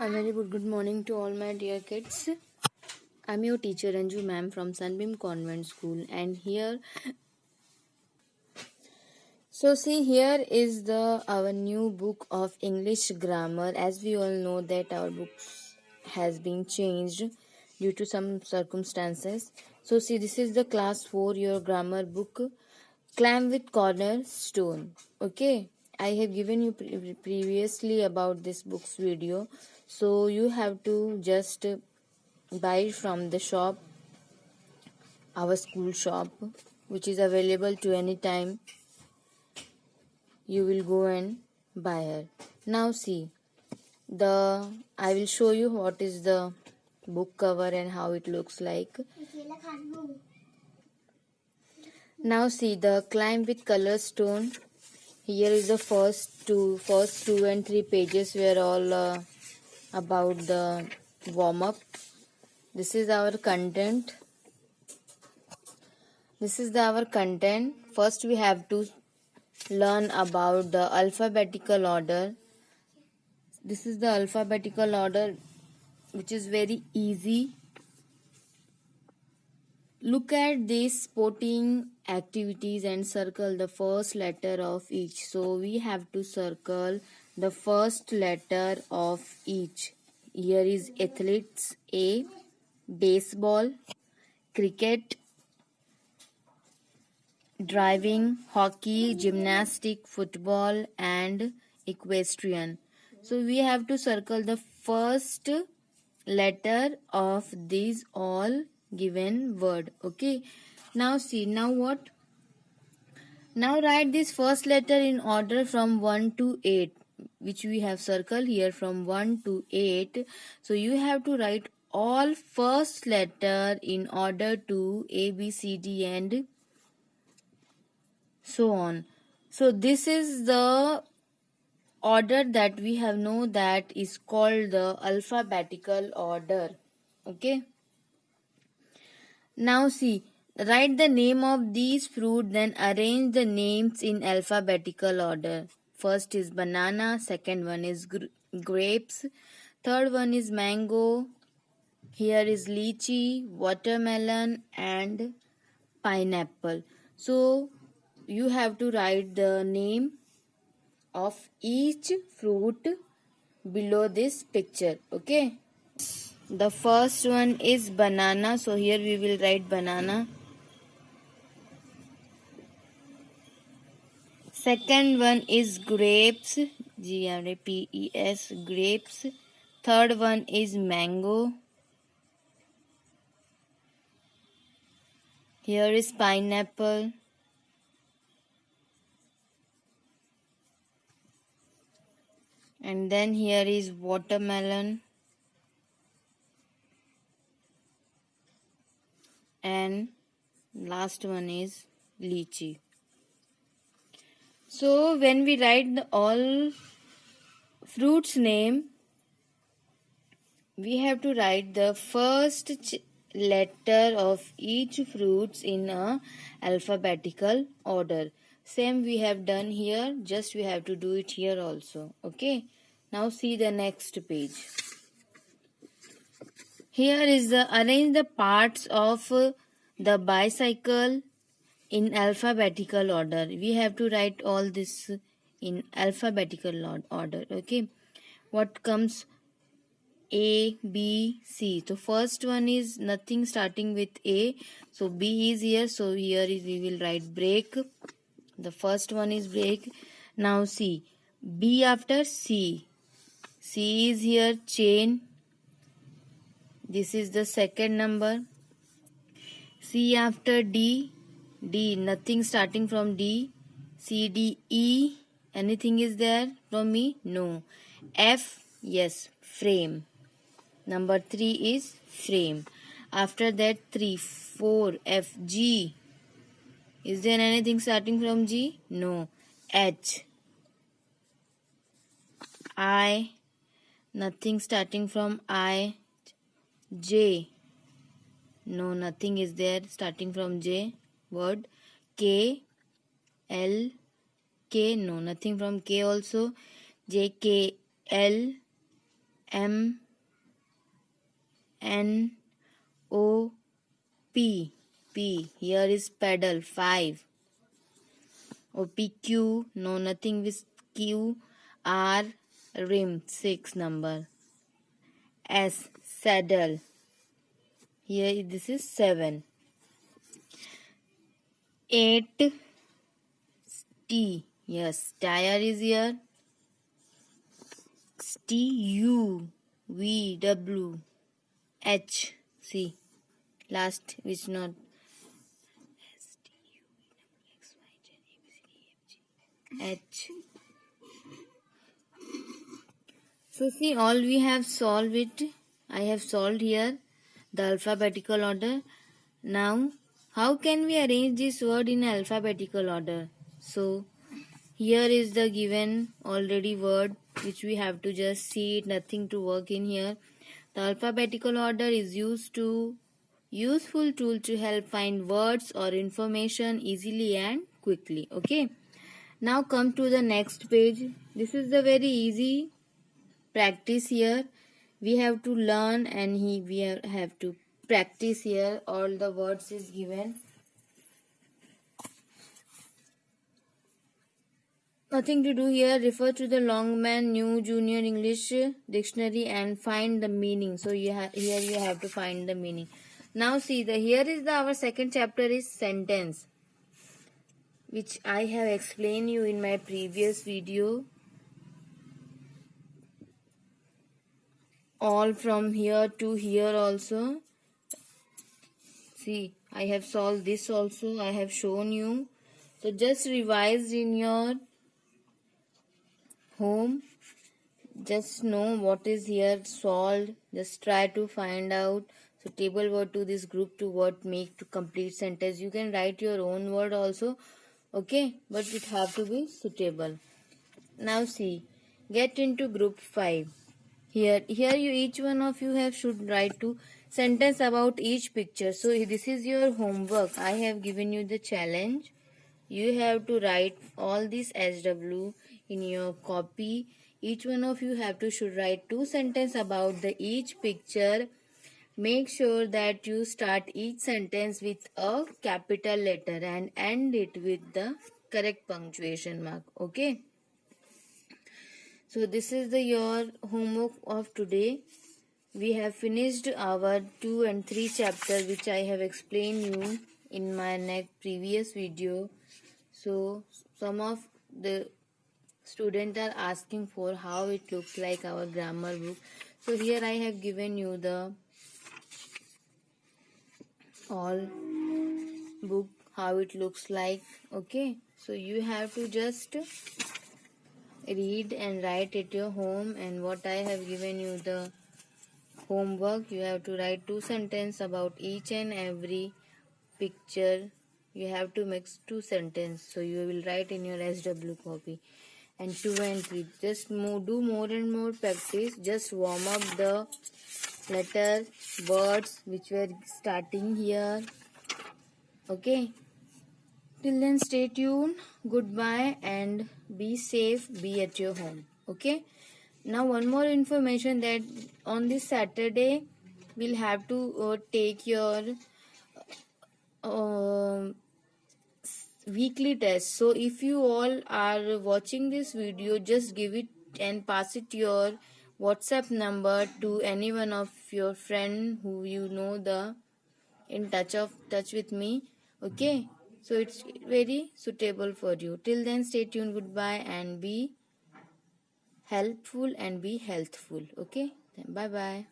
A very good morning to all my dear kids. I'm your teacher Anju ma'am from Sunbeam Convent School, and here is the our new book of English grammar. As we all know that our books has been changed due to some circumstances. So see, this is the class 4 your grammar book, Climb with Cornerstone. Okay, I have given you previously about this book's video, so you have to just buy it from the shop, our school shop, which is available to any time. You will go and buy her. Now see, I will show you what is the book cover and how it looks like. Now see, the Climb with Cornerstone. Here is the first two and three pages were all about the warm up. This is our content. First we have to learn about the alphabetical order. This is the alphabetical order, which is very easy. Look at these sporting activities and circle the first letter of each. So we have to circle the first letter of each. Here is athletes A, baseball, cricket, driving, hockey, gymnastic, football, and equestrian. So we have to circle the first letter of these all given word. Okay. Now see, now what? Now write this first letter in order from 1 to 8, which we have circled here from 1 to 8. So you have to write all first letter in order to A, B, C, D and so on. So this is the order that we have know that is called the alphabetical order. Okay. Now see, write the name of these fruit, then arrange the names in alphabetical order. First is banana, second one is grapes, third one is mango, here is lychee, watermelon and pineapple. So you have to write the name of each fruit below this picture. Okay. The first one is banana. So here we will write banana. Second one is grapes. Grapes, grapes. Third one is mango. Here is pineapple. And then here is watermelon. And last one is lychee. So when we write the all fruits name, we have to write the first letter of each fruits in a alphabetical order. Same we have done here, just we have to do it here also. Okay. Now see the next page. Here is the arrange the parts of the bicycle in alphabetical order. We have to write all this in alphabetical order. Okay. What comes? A, B, C. So first one is nothing starting with A. So B is here. So here is we will write brake. The first one is brake. Now C. B after C. C is here chain. This is the second number. C after D. D, nothing starting from D. C, D, E. Anything is there from me? No. F, yes, frame. Number 3 is frame. After that 3, 4, F, G. Is there anything starting from G? No. H. I. Nothing starting from I. J. No, nothing is there starting from J. Word. K. L. K. No, nothing from K also. J, K, L. M N O P. P. Here is pedal 5. O P Q. No, nothing with Q. R. Rim 6 number. S. Saddle. Here this is 7. 8. T. Yes, tire is here. T U V W H. See, last which not. H. So see, all we have solved it. I have solved here the alphabetical order. Now, how can we arrange this word in alphabetical order? So, here is the given already word which we have to just see it, nothing to work in here. The alphabetical order is useful tool to help find words or information easily and quickly. Okay. Now come to the next page. This is the very easy practice here. We have to learn and we have to practice here. All the words is given. Nothing to do here. Refer to the Longman New Junior English Dictionary and find the meaning. So here you have to find the meaning. Now see, our second chapter is sentence, which I have explained you in my previous video. All from here to here also. See, I have solved this also. I have shown you. So just revise in your home. Just know what is here solved. Just try to find out. So table word to this group to word make to complete sentence. You can write your own word also. Okay, but it have to be suitable. Now see, get into group 5. Here you each one of you should write to sentence about each picture. So this is your homework. I have given you the challenge. You have to write all this SW in your copy. Each one of you should write 2 sentences about the each picture. Make sure that you start each sentence with a capital letter and end it with the correct punctuation mark. Okay. So this is your homework of today. We have finished our 2 and 3 chapter which I have explained you in my previous video. So some of the students are asking for how it looks like our grammar book. So here I have given you the all book how it looks like. Okay, so you have to just read and write at your home, and what I have given you the homework, you have to write 2 sentences about each and every picture. You have to mix 2 sentences, so you will write in your SW copy. And 2 and 3, just do more and more practice. Just warm up the letter words which were starting here. Okay, till then stay tuned. Goodbye and be safe, be at your home. Okay, now one more information that on this Saturday we'll have to take your weekly test. So if you all are watching this video, just give it and pass it your WhatsApp number to any one of your friend who you know the in touch with me. Okay, so it's very suitable for you. Till then stay tuned. Goodbye and be helpful and be healthful. Okay, then bye bye.